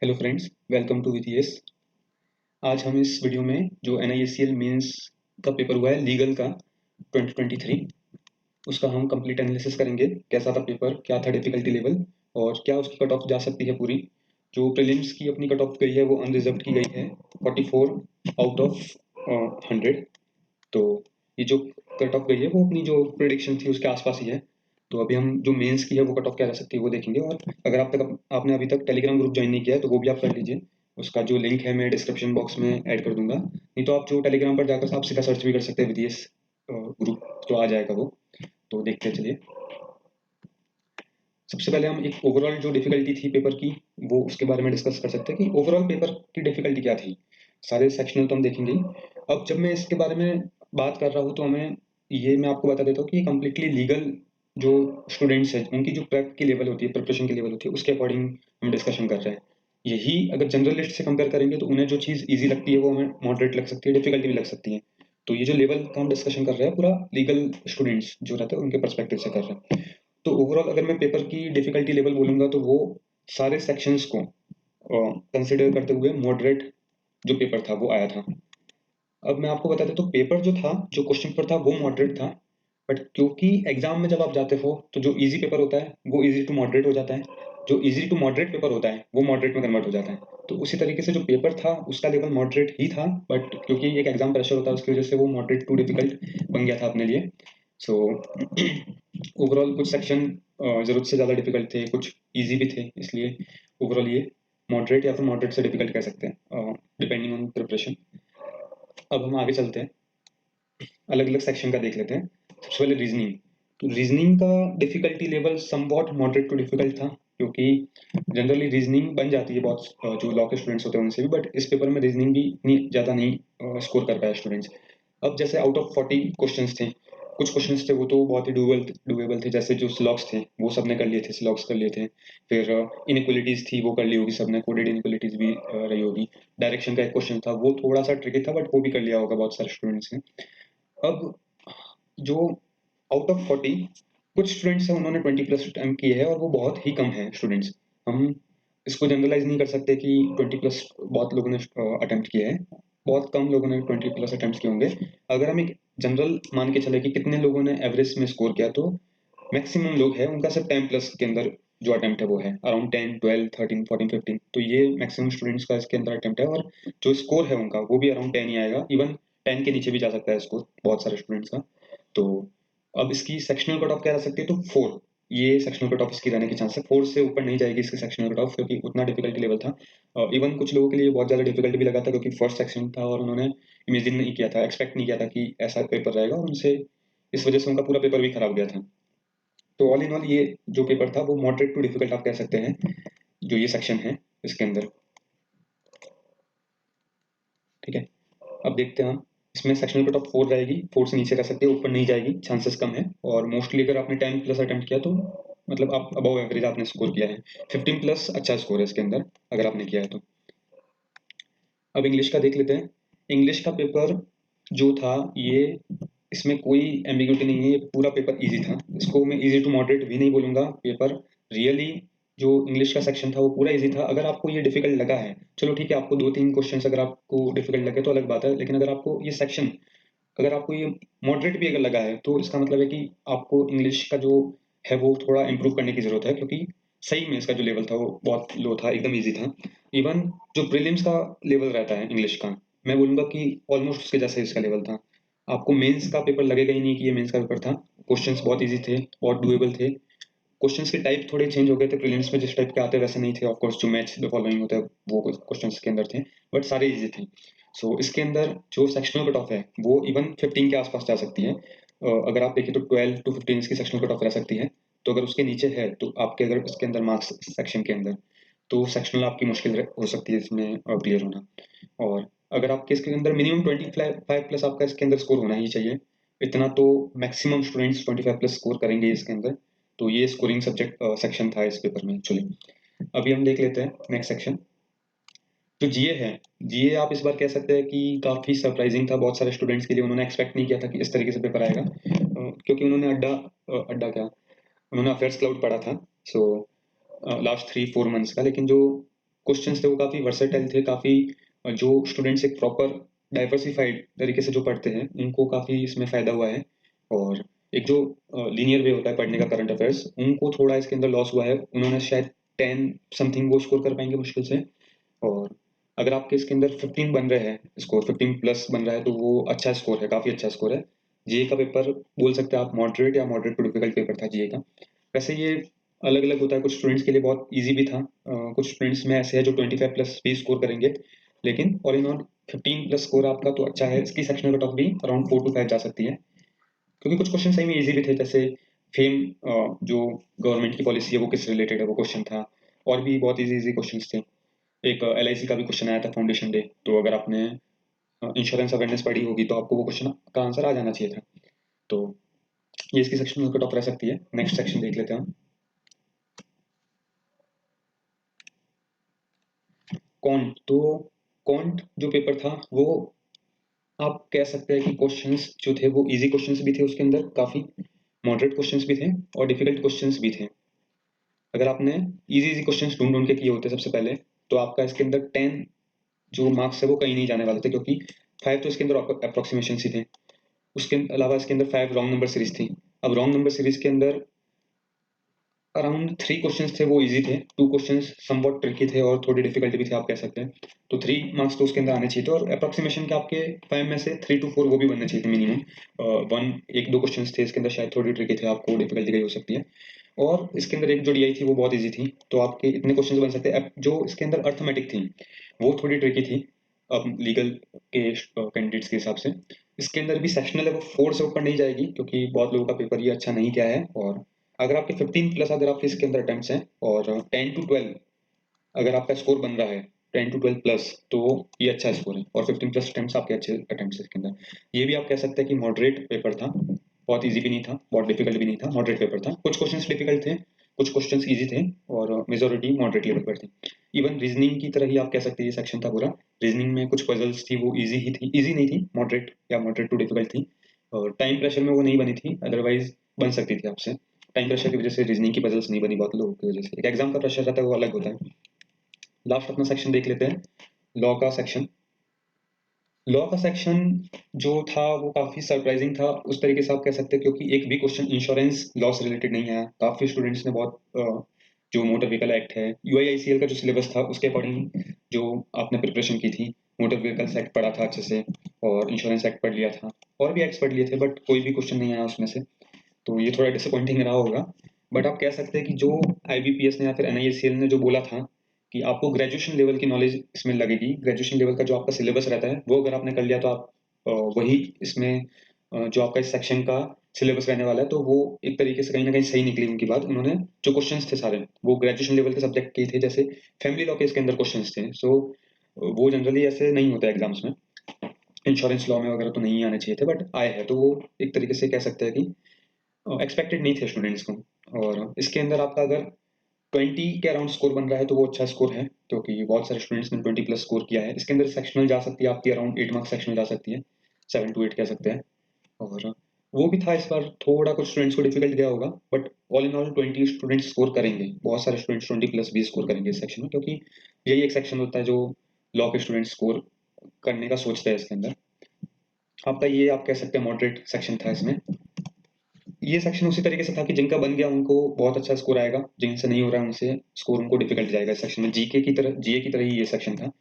Hello friends, welcome to VTS. आज हम इस वीडियो में जो NISCL मेंस का पेपर हुआ है लीगल का 2023, उसका हम कंप्लीट एनालिसिस करेंगे। कैसा था पेपर, क्या था डिफिकल्टी लेवल और क्या उसकी कट ऑफ जा सकती है पूरी। जो प्रीलिम्स की अपनी कट ऑफ गई है वो अनरिजर्व्ड की गई है 44 आउट ऑफ 100। तो ये जो कट ऑफ गई है वो अपनी जो प्रिडिक्शन थी उसके आसपास ही है। तो अभी हम जो मेंस की है वो कट ऑफ क्या रह सकती है वो देखेंगे। और अगर आपने अभी तक टेलीग्राम ग्रुप ज्वाइन नहीं किया है तो वो भी आप कर लीजिए। उसका जो लिंक है मैं डिस्क्रिप्शन बॉक्स में ऐड कर दूंगा, नहीं तो आप जो टेलीग्राम पर जाकर आप सीधा सर्च भी कर सकते हैं विदेश ग्रुप, तो आ जाएगा वो। तो देखते हैं, चलिए। सबसे पहले हम एक ओवरऑल जो डिफिकल्टी थी पेपर की वो उसके बारे में डिस्कस कर सकते हैं कि ओवरऑल पेपर की डिफिकल्टी क्या थी। सारे सेक्शनल तो हम देखेंगे ही। अब जब मैं इसके बारे में बात कर रहा हूँ तो मैं आपको बता देता हूँ कि कम्प्लीटली लीगल जो स्टूडेंट्स हैं उनकी जो प्रेप की लेवल होती है, प्रिपरेशन की लेवल होती है, उसके अकॉर्डिंग हम डिस्कशन कर रहे हैं। यही अगर जनरलिस्ट से कंपेयर करेंगे तो उन्हें जो चीज़ ईजी लगती है वो हमें मॉडरेट लग सकती है, डिफिकल्टी भी लग सकती है। तो ये जो लेवल का हम डिस्कशन कर रहे हैं पूरा लीगल स्टूडेंट्स जो रहते हैं उनके पर्सपेक्टिव से कर रहे हैं। तो ओवरऑल अगर मैं पेपर की डिफिकल्टी लेवल बोलूंगा तो वो सारे सेक्शंस को कंसिडर करते हुए मॉडरेट जो पेपर था वो आया था। अब मैं आपको बता देता हूँ, पेपर जो था, जो क्वेश्चन पेपर था वो मॉडरेट था। बट क्योंकि एग्जाम में जब आप जाते हो तो जो इजी पेपर होता है वो इजी टू मॉडरेट हो जाता है, जो इजी टू मॉडरेट पेपर होता है वो मॉडरेट में कन्वर्ट हो जाता है। तो उसी तरीके से जो पेपर था उसका लेवल मॉडरेट ही था, बट क्योंकि एक एग्जाम प्रेशर होता है उसकी वजह से वो मॉडरेट टू डिफिकल्ट बन गया था अपने लिए। सो ओवरऑल कुछ सेक्शन जरूरत से ज़्यादा डिफिकल्ट थे, कुछ इजी भी थे, इसलिए ओवरऑल ये मॉडरेट या फिर मॉडरेट से डिफिकल्ट कह सकते हैं डिपेंडिंग ऑन प्रिपरेशन। अब हम आगे चलते हैं, अलग अलग सेक्शन का देख लेते हैं। सबसे पहले रीजनिंग। तो रीजनिंग का difficulty level somewhat moderate to difficult था, क्योंकि जनरली रीजनिंग बन जाती है बहुत जो लॉ के स्टूडेंट्स होते हैं उनसे भी, बट इस पेपर में रीजनिंग भी इतनी ज़्यादा नहीं स्कोर कर पाया स्टूडेंट्स। अब जैसे आउट ऑफ 40 क्वेश्चंस थे, कुछ क्वेश्चंस थे वो तो बहुत ही डुएबल थे, जैसे जो स्लॉग्स थे वो सबने कर लिए थे, स्लॉग्स कर लिए थे। फिर इनइक्वलिटीज थी वो कर ली होगी सबने, कोडेड इनइक्वलिटीज भी रही होगी। डायरेक्शन का एक क्वेश्चन था वो थोड़ा सा ट्रिकी था, बट वो भी कर लिया होगा बहुत सारे स्टूडेंट्स ने। अब जो आउट ऑफ 40 कुछ स्टूडेंट्स हैं उन्होंने 20 प्लस अटेम्प्ट किए हैं और वो बहुत ही कम है स्टूडेंट्स। हम इसको जनरलाइज नहीं कर सकते कि 20 प्लस बहुत लोगों ने अटेम्प्ट किए हैं, बहुत कम लोगों ने 20 प्लस अटेम्प्ट किए होंगे। अगर हम एक जनरल मान के चले कि कितने लोगों ने एवरेज में स्कोर किया, तो मैक्सिमम लोग हैं उनका सिर्फ 10 प्लस के अंदर जो अटेम्प्ट है वो है अराउंड 10 12 13 14 15। तो ये मैक्सिमम स्टूडेंट्स का इसके अंदर अटेम्प्ट है, और जो स्कोर है उनका वो भी अराउंड 10 ही आएगा, इवन 10 के नीचे भी जा सकता है स्कोर बहुत सारे स्टूडेंट्स का। तो अब इसकी सेक्शनल कट ऑफ क्या रह सकती है, तो 4। ये सेक्शनल कट ऑफ इसकी रहने की चांस है, 4 से ऊपर नहीं जाएगी इसकी सेक्शनल कट ऑफ, क्योंकि उतना डिफिकल्टी लेवल था। इवन कुछ लोगों के लिए बहुत ज़्यादा डिफिकल्टी भी लगा था, क्योंकि फर्स्ट सेक्शन था और उन्होंने इमेजिन नहीं किया था, एक्सपेक्ट नहीं किया था कि ऐसा पेपर रहेगा, और उनसे इस वजह से उनका पूरा पेपर भी खराब गया था। तो ऑल इन ऑल ये जो पेपर था वो मॉडरेट टू डिफिकल्ट आप कह सकते हैं, जो ये सेक्शन है इसके अंदर। ठीक है, अब देखते हैं हम इसमें सेक्शनल कट ऑफ 4 रहेगी, 4 से नीचे रह सकती है, ऊपर नहीं जाएगी, चांसेस कम है। और मोस्टली अगर आपने 10 प्लस अटेम्प्ट किया तो मतलब आप अबव एवरेज आपने स्कोर किया है। 15 प्लस अच्छा स्कोर है इसके अंदर अगर आपने किया है तो। अब इंग्लिश का देख लेते हैं। इंग्लिश का पेपर जो था ये, इसमें कोई एम्बिग्यूटी नहीं है, ये पूरा पेपर इजी था। इसको मैं इजी टू मॉडरेट भी नहीं बोलूंगा, पेपर रियली जो इंग्लिश का सेक्शन था वो पूरा इजी था। अगर आपको ये डिफिकल्ट लगा है, चलो ठीक है, आपको 2-3 क्वेश्चन अगर आपको डिफिकल्ट लगे तो अलग बात है, लेकिन अगर आपको ये सेक्शन, अगर आपको ये मॉडरेट भी अगर लगा है तो इसका मतलब है कि आपको इंग्लिश का जो है वो थोड़ा इंप्रूव करने की जरूरत है, क्योंकि सही में इसका जो लेवल था वो बहुत लो था, एकदम ईजी था। इवन जो प्रीलिम्स का लेवल रहता है इंग्लिश का, मैं बोलूंगा कि ऑलमोस्ट उसके जैसा ही इसका लेवल था। आपको मेंस का पेपर लगेगा ही नहीं कि ये मेंस का पेपर था। क्वेश्चंस बहुत इजी थे और डुएबल थे। क्वेश्चंस के टाइप थोड़े चेंज हो गए थे, प्रीलिम्स में जिस टाइप के आते वैसे नहीं थे, ऑफ कोर्स जो मैच द फॉलोइंग होता है वो क्वेश्चंस के अंदर थे, बट सारे इजी थे। सो इसके अंदर जो सेक्शनल कट ऑफ है वो इवन 15 के आसपास जा सकती है। अगर आप देखें तो 12 to 15 इसकी सेक्शनल कट ऑफ रह सकती है। तो अगर उसके नीचे है तो आपके अगर इसके अंदर मार्क्स सेक्शन के अंदर, तो सेक्शनल आपकी मुश्किल हो सकती है इसमें क्लियर होना। और अगर आपके इसके अंदर मिनिमम 25 प्लस आपका इसके अंदर स्कोर होना ही चाहिए, इतना तो मैक्सिमम स्टूडेंट्स 25 प्लस स्कोर करेंगे इसके अंदर। तो ये स्कोरिंग सब्जेक्ट सेक्शन था इस पेपर में एक्चुअली। अभी हम देख लेते हैं नेक्स्ट सेक्शन, जो जीए है। जीए आप इस बार कह सकते हैं कि काफ़ी सरप्राइजिंग था बहुत सारे स्टूडेंट्स के लिए, उन्होंने एक्सपेक्ट नहीं किया था कि इस तरीके से पेपर आएगा, क्योंकि उन्होंने अड्डा उन्होंने अफेयर्स क्लाउड पढ़ा था। सो लास्ट 3-4 मंथ्स का, लेकिन जो क्वेश्चंस थे वो काफ़ी वर्सेटाइल थे, काफ़ी जो स्टूडेंट्स एक प्रॉपर डाइवर्सिफाइड तरीके से जो पढ़ते हैं उनको काफ़ी इसमें फ़ायदा हुआ है। और एक जो लीनियर वे होता है पढ़ने का करंट अफेयर्स, उनको थोड़ा इसके अंदर लॉस हुआ है। उन्होंने शायद 10 समथिंग वो स्कोर कर पाएंगे मुश्किल से। और अगर आपके इसके अंदर 15 बन रहे हैं, स्कोर 15 प्लस बन रहा है, तो वो अच्छा स्कोर है, काफ़ी अच्छा स्कोर है। जीए का पेपर बोल सकते हैं आप मॉडरेट या मॉडरेट टू डिफिकल्ट पेपर था जीए का। वैसे ये अलग अलग होता है, कुछ स्टूडेंट्स के लिए बहुत ईजी भी था, कुछ स्टूडेंट्स में ऐसे है जो 25 प्लस भी स्कोर करेंगे। लेकिन all in all 15 plus score आपका तो अच्छा है। इसकी सेक्शनल कट ऑफ भी अराउंड 4 to 5 जा सकती है, क्योंकि कुछ क्वेश्चन सही में इजी भी थे, जैसे फेम जो गवर्नमेंट की पॉलिसी है वो किस रिलेटेड है वो क्वेश्चन था। और भी बहुत इजी इजी क्वेश्चन थे। एक एलआईसी का भी क्वेश्चन आया था फाउंडेशन डे, तो अगर आपने इंश्योरेंस अवेयरनेस पढ़ी होगी तो आपको वो क्वेश्चन का आंसर आ जाना चाहिए था। तो ये इसकी सेक्शन कट ऑफ रह सकती है। नेक्स्ट सेक्शन देख लेते हैं हम। कॉन्ट, तो कॉन्ट जो पेपर था वो आप कह सकते हैं कि क्वेश्चंस जो थे वो इजी क्वेश्चंस भी थे, उसके अंदर काफ़ी मॉडरेट क्वेश्चंस भी थे और डिफिकल्ट क्वेश्चंस भी थे। अगर आपने इजी इजी क्वेश्चंस ढूंढ ढूंढ के किए होते सबसे पहले, तो आपका इसके अंदर 10 जो मार्क्स है वो कहीं नहीं जाने वाले थे, क्योंकि 5 तो इसके अंदर अप्रोक्सीमेशन ही थे। उसके अलावा इसके अंदर 5 रॉन्ग नंबर सीरीज थी। अब रॉन्ग नंबर सीरीज के अंदर अराउंड 3 क्वेश्चंस थे वो इजी थे, 2 क्वेश्चंस समवॉट ट्रिकी थे और थोड़ी डिफिकल्टी भी थे आप कह सकते हैं। तो 3 मार्क्स तो उसके अंदर आने चाहिए थे, और अप्रोक्सीमेशन के आपके 5 में से 3 to 4 वो भी बनने चाहिए थे मिनिमम। वन एक दो क्वेश्चंस थे इसके अंदर शायद थोड़ी ट्रिकी थे, आपको डिफिकल्टी गई हो सकती है। और इसके अंदर एक जो डीआई थी वो बहुत इजी थी, तो आपके इतने क्वेश्चंस बन सकते हैं। अब जो इसके अंदर अर्थमेटिक थी वो थोड़ी ट्रिकी थी, अब लीगल के कैंडिडेट्स के हिसाब से। इसके अंदर भी सेक्शनल है वो 4 से ऊपर नहीं जाएगी, क्योंकि बहुत लोगों का पेपर ये अच्छा नहीं गया है। और अगर आपके 15 प्लस अगर आपके इसके अंदर अटेम्प्ट्स हैं और 10 to 12 अगर आपका स्कोर बन रहा है 10 to 12 प्लस, तो ये अच्छा स्कोर है। और 15 प्लस अटेम्प्ट्स आपके अच्छे अटेम्प्ट्स इसके अंदर। ये भी आप कह सकते हैं कि मॉडरेट पेपर था, बहुत इजी भी नहीं था बहुत डिफिकल्ट भी नहीं था, मॉडरेट पेपर था। कुछ क्वेश्चंस डिफिकल्ट थे, कुछ क्वेश्चंस इजी थे, और मेजोरिटी मॉडरेट लेवल पर थी। इवन रीजनिंग की तरह ही आप कह सकते हैं ये सेक्शन था पूरा। रीजनिंग में कुछ पजल्स थी वो इजी ही थी, इजी नहीं थी, मॉडरेट या मॉडरेट टू डिफिकल्ट थी। और टाइम प्रेशर में वो नहीं बनी थी, अदरवाइज बन सकती थी आपसे। टाइम प्रेशर की वजह से रीजनिंग की पजल्स नहीं बनी बहुत लोगों की वजह से। एक एग्जाम का प्रेशर रहता है वो अलग होता है। लास्ट अपना सेक्शन देख लेते हैं, लॉ का सेक्शन। लॉ का सेक्शन जो था वो काफी सरप्राइजिंग था उस तरीके से आप कह सकते हैं, क्योंकि एक भी क्वेश्चन इंश्योरेंस लॉ से रिलेटेड नहीं आया। काफी स्टूडेंट्स ने बहुत जो मोटर व्हीकल एक्ट है, यूआईआईसीएल का जो सिलेबस था उसके अकॉर्डिंग जो आपने प्रिपरेशन की थी, मोटर व्हीकल्स एक्ट पढ़ा था अच्छे से, और इंश्योरेंस एक्ट पढ़ लिया था, और भी एक्ट्स पढ़ लिए थे, बट कोई भी क्वेश्चन नहीं आया उसमें से। तो ये थोड़ा डिसअपॉइंटिंग रहा होगा। बट आप कह सकते हैं कि जो आईबीपीएस ने या फिर एनआईएससीएल ने जो बोला था कि आपको ग्रेजुएशन लेवल की नॉलेज इसमें लगेगी, ग्रेजुएशन लेवल का जो आपका सिलेबस रहता है वो अगर आपने कर लिया तो आप वही इसमें जो आपका इस सेक्शन का सिलेबस रहने वाला है, तो वो एक तरीके से कहीं ना कहीं सही निकली उनकी बात। उन्होंने जो क्वेश्चंस थे सारे वो ग्रेजुएशन लेवल के सब्जेक्ट के थे, जैसे फैमिली लॉ के इसके अंदर क्वेश्चंस थे। सो वो जनरली ऐसे नहीं होता एग्जाम्स में, इंश्योरेंस लॉ में वगैरह तो नहीं आने चाहिए थे, बट आए हैं, तो वो एक तरीके से कह सकते हैं कि एक्सपेक्टेड नहीं थे स्टूडेंट्स को। और इसके अंदर आपका अगर 20 के अराउंड स्कोर बन रहा है तो वो अच्छा स्कोर है, क्योंकि बहुत सारे स्टूडेंट्स ने 20 प्लस स्कोर किया है। इसके अंदर सेक्शनल जा सकती है आपकी, अराउंड 8 मार्क्स सेक्शनल जा सकती है, 7 to 8 कह सकते हैं। और वो भी था इस बार थोड़ा कुछ स्टूडेंट्स को डिफिकल्ट गया होगा, but all in all 20 students score करेंगे, बहुत सारे स्टूडेंट्स 20 प्लस भी स्कोर करेंगे इस सेक्शन में, क्योंकि यही एक सेक्शन होता है जो लॉ के स्टूडेंट्स स्कोर करने का सोचते हैं इसके अंदर। आपका ये आप कह सकते हैं मॉडरेट सेक्शन था इसमें। ये सेक्शन उसी तरीके से था कि जिनका बन गया उनको बहुत अच्छा स्कोर आएगा, जिनसे नहीं हो रहा है उनसे स्कोर उनको डिफिकल्ट जाएगा। इस सेक्शन में जीके की तरह, जीए की तरह ही ये सेक्शन था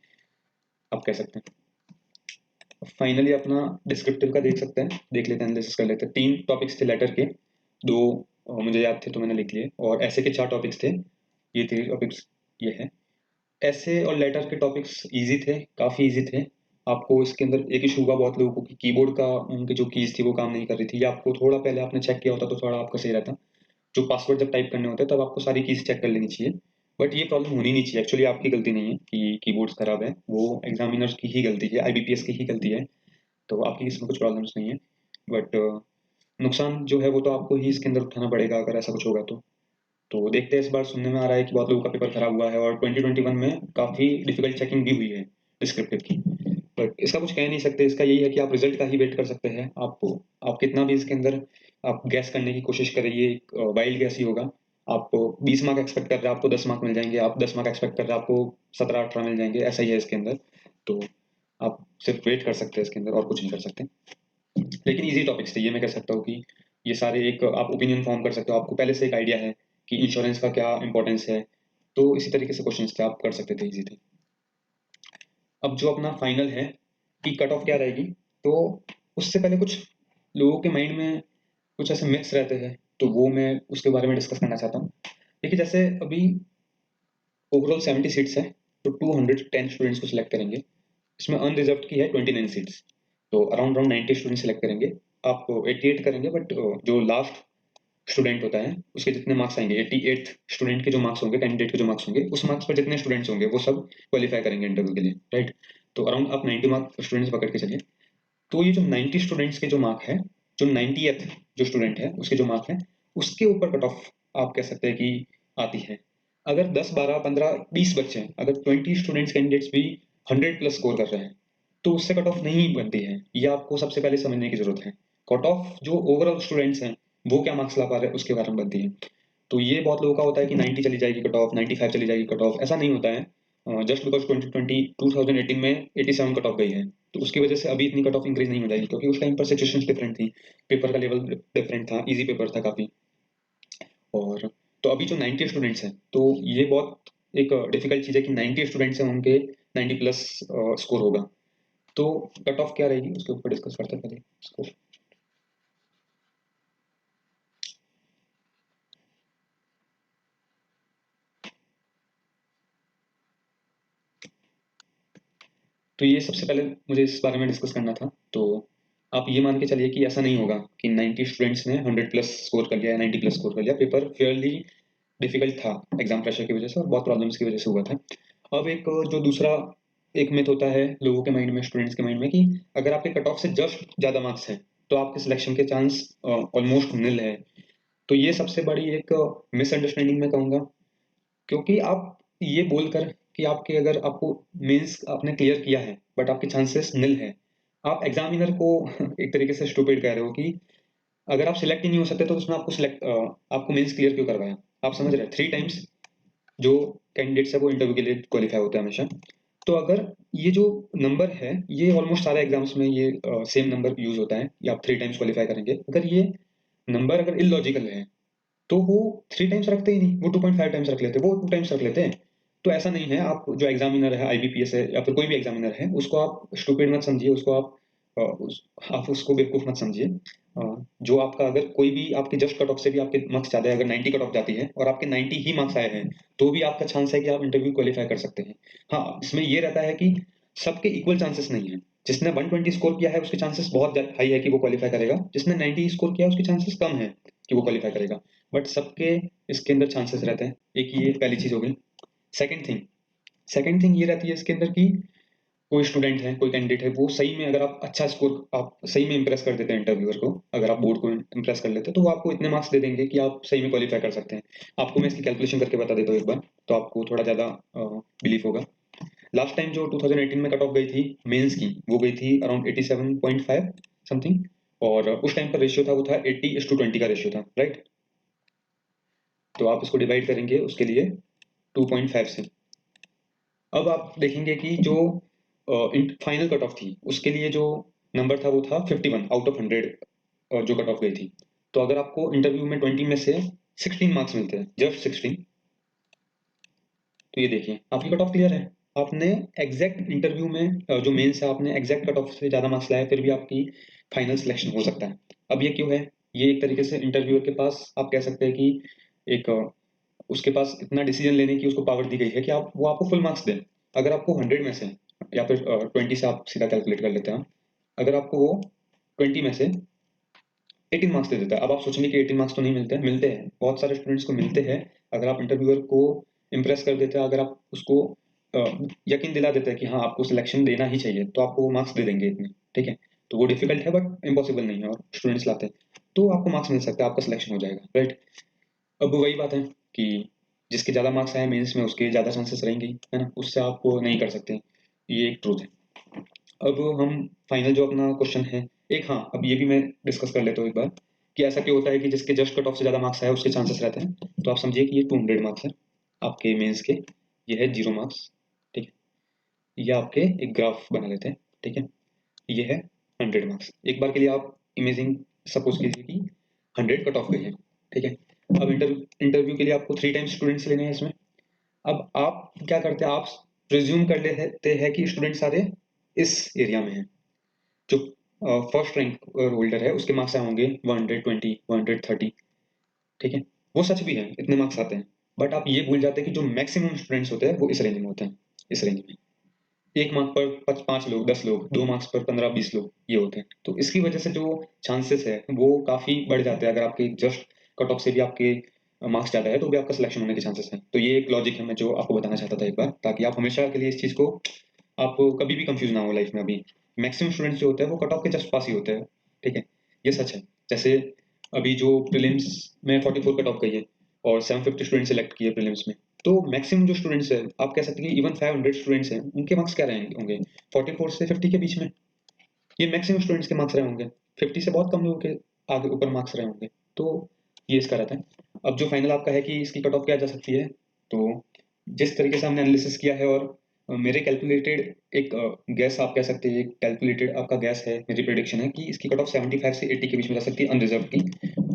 आप कह सकते हैं। फाइनली अपना डिस्क्रिप्टिव का देख सकते हैं, देख लेते हैं, एनालिसिस कर लेते हैं। 3 टॉपिक्स थे लेटर के, 2 मुझे याद थे तो मैंने लिख लिए, और ऐसे के 4 टॉपिक्स थे। ये 3 टॉपिक्स ये है। ऐसे और लेटर के टॉपिक्स इजी थे, काफ़ी इजी थे। आपको इसके अंदर एक इशू हुआ बहुत लोगों को कि कीबोर्ड का उनकी जो कीज थी वो काम नहीं कर रही थी, या आपको थोड़ा पहले आपने चेक किया होता तो थोड़ा आपका सही रहता। जो पासवर्ड जब टाइप करने होते हैं तब आपको सारी कीज चेक कर लेनी चाहिए। बट ये प्रॉब्लम होनी नहीं चाहिए, एक्चुअली आपकी गलती नहीं है कि कीबोर्ड्स खराब है, वो एग्जामिनर्स की ही गलती है, आईबीपीएस की ही गलती है। तो आपकी इसमें कुछ प्रॉब्लम्स नहीं है, बट नुकसान जो है वो तो आपको ही इसके अंदर उठाना पड़ेगा अगर ऐसा कुछ होगा तो देखते हैं। इस बार सुनने में आ रहा है कि बहुत लोगों का पेपर खराब हुआ है, और 2021 में काफ़ी डिफिकल्ट चेकिंग भी हुई है डिस्क्रिप्टिव की। बट इसका कुछ कह नहीं सकते, इसका यही है कि आप रिजल्ट का ही वेट कर सकते हैं। आप कितना भी इसके अंदर आप गैस करने की कोशिश करें, ये एक वाइल्ड गैस ही होगा। आप 20 मार्क एक्सपेक्ट कर रहे हैं, आपको 10 मार्क मिल जाएंगे, आप 10 मार्क एक्सपेक्ट कर रहे हैं, आपको 17-18 मिल जाएंगे, ऐसा ही है इसके अंदर। तो आप सिर्फ वेट कर सकते हैं इसके अंदर, और कुछ नहीं कर सकते। लेकिन इजी टॉपिक्स थे, ये मैं कह सकता हूँ कि ये सारे एक आप ओपिनियन फॉर्म कर सकते हो, आपको पहले से एक आइडिया है कि इंश्योरेंस का क्या इंपॉर्टेंस है, तो इसी तरीके से क्वेश्चन थे, आप कर सकते थे, इजी थे। अब जो अपना फाइनल है कि कट ऑफ क्या रहेगी, तो उससे पहले कुछ लोगों के माइंड में कुछ ऐसे मिथ्स रहते हैं, तो वो मैं उसके बारे में डिस्कस करना चाहता हूँ। देखिए, जैसे अभी ओवरऑल 70 सीट्स है, तो 210 स्टूडेंट्स को सिलेक्ट करेंगे, इसमें अनरिजर्व की है 29 सीट्स, तो अराउंड 90 स्टूडेंट सिलेक्ट करेंगे। आप 88 करेंगे, बट जो लास्ट स्टूडेंट होता है उसके जितने मार्क्स आएंगे, 88 स्टूडेंट के जो मार्क्स होंगे, कैंडिडेट के जो मार्क्स होंगे, उस मार्क्स पर जितने स्टूडेंट्स होंगे वो सब क्वालिफाई करेंगे इंटरव्यू के लिए, राइट। तो अराउंड आप 90 मार्क स्टूडेंट्स पकड़ के चलिए। तो ये जो 90 स्टूडेंट्स के जो मार्क है, जो 90th जो स्टूडेंट है उसके जो मार्क है, उसके ऊपर कट ऑफ आप कह सकते हैं कि आती है। अगर 10, 12, 15, 20 बच्चे हैं, अगर 20 स्टूडेंट्स कैंडिडेट्स भी 100 प्लस स्कोर कर रहे हैं, तो उससे कट ऑफ नहीं बनती है। ये आपको सबसे पहले समझने की जरूरत है। कट ऑफ जो ओवरऑल स्टूडेंट्स हैं वो क्या मार्क्स ला पा रहे हैं उसके बारे में बनती है। तो ये बहुत लोगों का होता है कि 90 चली जाएगी कट ऑफ, 95 चली जाएगी कट ऑफ, ऐसा नहीं होता है। जस्ट बिकॉज 2018 में 87 कट ऑफ गई है, तो उसकी वजह से अभी इतनी कट ऑफ इंक्रीज नहीं हो जाएगी, क्योंकि उस टाइम पर सिचुएशन डिफरेंट थी, पेपर का लेवल डिफरेंट था, इजी पेपर था काफी। और तो अभी जो 90 स्टूडेंट्स हैं, तो ये बहुत एक डिफिकल्ट चीज़ है कि 90 स्टूडेंट्स हैं, उनके 90 प्लस स्कोर होगा। तो कट ऑफ क्या रहेगी उसके ऊपर डिस्कस करते हैं पहले इसको। तो ये सबसे पहले मुझे इस बारे में डिस्कस करना था। तो आप ये मान के चलिए कि ऐसा नहीं होगा कि 90 स्टूडेंट्स ने 100 प्लस स्कोर कर लिया या 90 प्लस स्कोर कर लिया। पेपर फेयरली डिफिकल्ट था एग्जाम प्रेशर की वजह से और बहुत प्रॉब्लम्स की वजह से हुआ था। अब एक जो दूसरा एक मिथ होता है लोगों के माइंड में, स्टूडेंट्स के माइंड में, कि अगर आपके कट ऑफ से जस्ट ज़्यादा मार्क्स हैं तो आपके सिलेक्शन के चांस ऑलमोस्ट निल है। तो ये सबसे बड़ी एक मिसअंडरस्टैंडिंग मैं कहूँगा, क्योंकि आप ये बोलकर कि आपके अगर आपको मेंस आपने क्लियर किया है बट आपके चांसेस निल है, आप एग्जामिनर को एक तरीके से स्टूपिड कह रहे हो कि अगर आप सिलेक्ट ही नहीं हो सकते तो उसमें आपको सिलेक्ट आपको मेंस क्लियर क्यों करवाया। आप समझ रहे हैं, 3 टाइम्स जो कैंडिडेट्स है वो इंटरव्यू के लिए क्वालिफाई होते हैं हमेशा। तो अगर ये जो नंबर है, ये ऑलमोस्ट सारे एग्जाम्स में ये सेम नंबर यूज होता है कि आप 3 टाइम्स क्वालिफाई करेंगे। अगर ये नंबर अगर इलॉजिकल है तो वो 3 टाइम्स रखते ही नहीं, वो 2.5 टाइम्स रख लेते, वो 2 टाइम्स रख लेते हैं। तो ऐसा नहीं है। आप जो एग्जामिनर है, आईबीपीएस है या फिर कोई भी एग्जामिनर है, उसको आप स्टूपिड मत समझिए, उसको आप आप उसको बेवकूफ मत समझिए। जो आपका अगर कोई भी आपके जस्ट कट ऑफ से भी आपके मार्क्स ज्यादा है, अगर 90 कट ऑफ जाती है और आपके 90 ही मार्क्स आए हैं, तो भी आपका चांस है कि आप इंटरव्यू क्वालिफाई कर सकते हैं। हाँ, इसमें ये रहता है कि सबके इक्वल चांसेस नहीं है। जिसने 120 स्कोर किया है उसके चांसेस बहुत हाई है कि वो क्वालिफाई करेगा, जिसने 90 स्कोर किया है उसके चांसेस कम है कि वो क्वालिफाई करेगा। बट सबके इसके अंदर चांसेस रहते हैं। एक ये पहली चीज हो गई। सेकंड थिंग सेकंड थिंग ये रहती है इसके अंदर कि कोई स्टूडेंट है, कोई कैंडिडेट है, वो सही में अगर आप अच्छा स्कोर, आप सही में इंप्रेस कर देते हैं इंटरव्यूअर को, अगर आप बोर्ड को इंप्रेस कर लेते हैं, तो वो आपको इतने मार्क्स दे देंगे कि आप सही में क्वालिफाई कर सकते हैं। आपको मैं इसकी कैलकुलेशन करके बता देता हूँ एक बार, तो आपको थोड़ा ज़्यादा बिलीफ होगा। लास्ट टाइम जो 2018 में कट ऑफ गई थी मेंस की, वो गई थी अराउंड 87.5 समथिंग, और उस टाइम पर रेशियो था, वो था 80:20 का रेशियो था, राइट। तो आप इसको डिवाइड करेंगे उसके लिए 2.5 से। अब आप देखेंगे कि जो फाइनल कट ऑफ थी उसके लिए जो नंबर था वो था 51 आउट ऑफ 100 जो कट ऑफ गई थी। तो अगर आपको इंटरव्यू में 20 में से 16 मार्क्स मिलते हैं, जस्ट 16, तो ये देखिए आपकी कट ऑफ क्लियर है। आपने एग्जैक्ट इंटरव्यू में जो मेंस है, आपने एग्जैक्ट कट ऑफ से ज़्यादा मार्क्स लाया, फिर भी आपकी फाइनल सिलेक्शन हो सकता है। अब ये क्यों है? ये एक तरीके से इंटरव्यूअर के पास आप कह सकते हैं कि एक उसके पास इतना डिसीजन लेने की उसको पावर दी गई है कि आप वो आपको फुल मार्क्स दें। अगर आपको 100 में से या फिर 20 से आप सीधा कैलकुलेट कर लेते हैं, अगर आपको वो 20 में से 18 मार्क्स दे देता है। अब आप सोचेंगे कि 18 मार्क्स तो नहीं मिलते हैं, मिलते हैं, बहुत सारे स्टूडेंट्स को मिलते हैं। अगर आप इंटरव्यूअर को इम्प्रेस कर देते हैं, अगर आप उसको यकीन दिला देते हैं कि हाँ आपको सिलेक्शन देना ही चाहिए, तो आपको वो मार्क्स दे देंगे इतने, ठीक है। तो वो डिफिकल्ट है बट इम्पॉसिबल नहीं है, और स्टूडेंट्स लाते हैं, तो आपको मार्क्स मिल सकता है, आपका सिलेक्शन हो जाएगा, राइट। अब वही बात है कि जिसके ज़्यादा मार्क्स आए मेंस में उसके ज़्यादा चांसेस रहेंगे ही, है ना, उससे आप वो नहीं कर सकते। ये एक ट्रूथ है। अब हम फाइनल जो अपना क्वेश्चन है, एक हाँ अब ये भी मैं डिस्कस कर लेता हूँ एक बार, कि ऐसा क्यों होता है कि जिसके जस्ट कट ऑफ से ज़्यादा मार्क्स आए उसके चांसेस रहते हैं। तो आप समझिए कि ये 200 मार्क्स है आपके मेंस के, ये है 0 मार्क्स, ठीक है। ये आपके एक ग्राफ बना लेते हैं, ठीक है। ये है 100 मार्क्स। एक बार के लिए आप इमेजिंग सपोज कीजिए कि 100 कट ऑफ गई है, ठीक है। अब इंटरव्यू के लिए आपको 3 टाइम्स स्टूडेंट्स लेने हैं इसमें। अब आप क्या करते हैं, आप प्रिज्यूम कर लेते हैं कि स्टूडेंट सारे इस एरिया में हैं। जो फर्स्ट रैंक होल्डर है उसके मार्क्स आए होंगे 120 130, ठीक है। वो सच भी है, इतने मार्क्स आते हैं। बट आप ये भूल जाते हैं कि जो मैक्सिमम स्टूडेंट्स होते हैं वो इस रेंज में होते हैं, इस रेंज में। 1 मार्क पर 5 लोग, 10 लोग, 2 मार्क्स पर 15-20 लोग ये होते हैं। तो इसकी वजह से जो चांसेस है वो काफ़ी बढ़ जाते हैं। अगर आपके जस्ट कट ऑफ से भी आपके मार्क्स ज़्यादा है तो भी आपका सिलेक्शन होने के चांसेस हैं। तो ये एक लॉजिक है मैं जो आपको बताना चाहता था एक बार, ताकि आप हमेशा के लिए इस चीज़ को, आप कभी भी कंफ्यूज ना हो लाइफ में। अभी मैक्सिमम स्टूडेंट्स जो होते हैं वो कट ऑफ के जस्ट पास ही होते हैं, ठीक है। ये सच है। जैसे अभी जो प्रीलिम्स में 44 कट ऑफ गई है और 750 स्टूडेंट सेलेक्ट किए प्रीलिम्स में, तो मैक्सिमम जो स्टूडेंट्स हैं, आप कह सकते हैं कि इवन 500 स्टूडेंट्स हैं, उनके मार्क्स क्या रहेंगे होंगे 44 से 50 के बीच में। ये मैक्सिमम स्टूडेंट्स के मार्क्स रहे होंगे, 50 से बहुत कम लोगों के आगे ऊपर मार्क्स रहे होंगे। तो ये इसका रहता है। अब जो फाइनल आपका है कि इसकी कट ऑफ क्या जा सकती है, तो जिस तरीके से हमने एनालिसिस किया है और मेरे कैलकुलेटेड एक गैस आप कह सकते हैं, एक कैलकुलेटेड आपका गैस है, मेरी प्रेडिक्शन है कि इसकी कट ऑफ 75 से 80 के बीच में जा सकती है अनरिजर्व की।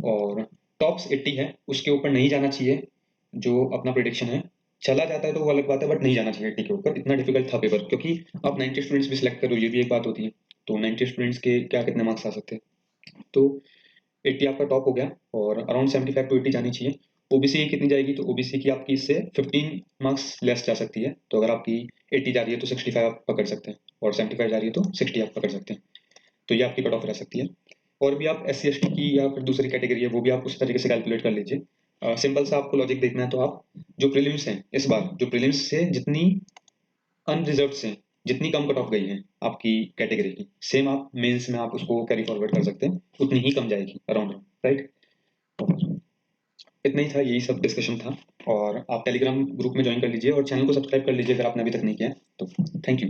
और टॉप्स 80 है, उसके ऊपर नहीं जाना चाहिए जो अपना प्रेडिक्शन है। चला जाता है तो वो अलग बात है, बट नहीं जाना चाहिए 80 के ऊपर। इतना डिफिकल्ट था पेपर, क्योंकि आप 90 स्टूडेंट्स भी सिलेक्ट करो, ये भी एक बात होती है। तो 90 स्टूडेंट्स के क्या कितने मार्क्स आ सकते हैं। तो 80 आपका टॉप हो गया और अराउंड 75 टू 80 जानी चाहिए। ओबीसी कितनी जाएगी, तो ओबीसी की आपकी इससे 15 मार्क्स लेस जा सकती है। तो अगर आपकी 80 जा रही है तो 65 आप पकड़ सकते हैं, और 75 जा रही है तो 60 आप पकड़ सकते हैं। तो ये आपकी कट ऑफ रह सकती है। और भी आप एस सी की या फिर दूसरी कैटेगरी है वो भी आप उसी तरीके से कैलकुलेट कर लीजिए। सिंपल सा आपको लॉजिक देखना है, तो आप जो प्रीलिम्स हैं इस बार, जो प्रीलिम्स से जितनी अनरिजर्व्ड से जितनी कम कट ऑफ गई है आपकी कैटेगरी की, सेम आप मेंस में आप उसको कैरी फॉरवर्ड कर सकते हैं, उतनी ही कम जाएगी अराउंड, राइट। इतना ही था, यही सब डिस्कशन था। और आप टेलीग्राम ग्रुप में ज्वाइन कर लीजिए और चैनल को सब्सक्राइब कर लीजिए अगर आपने अभी तक नहीं किया है तो। Thank you.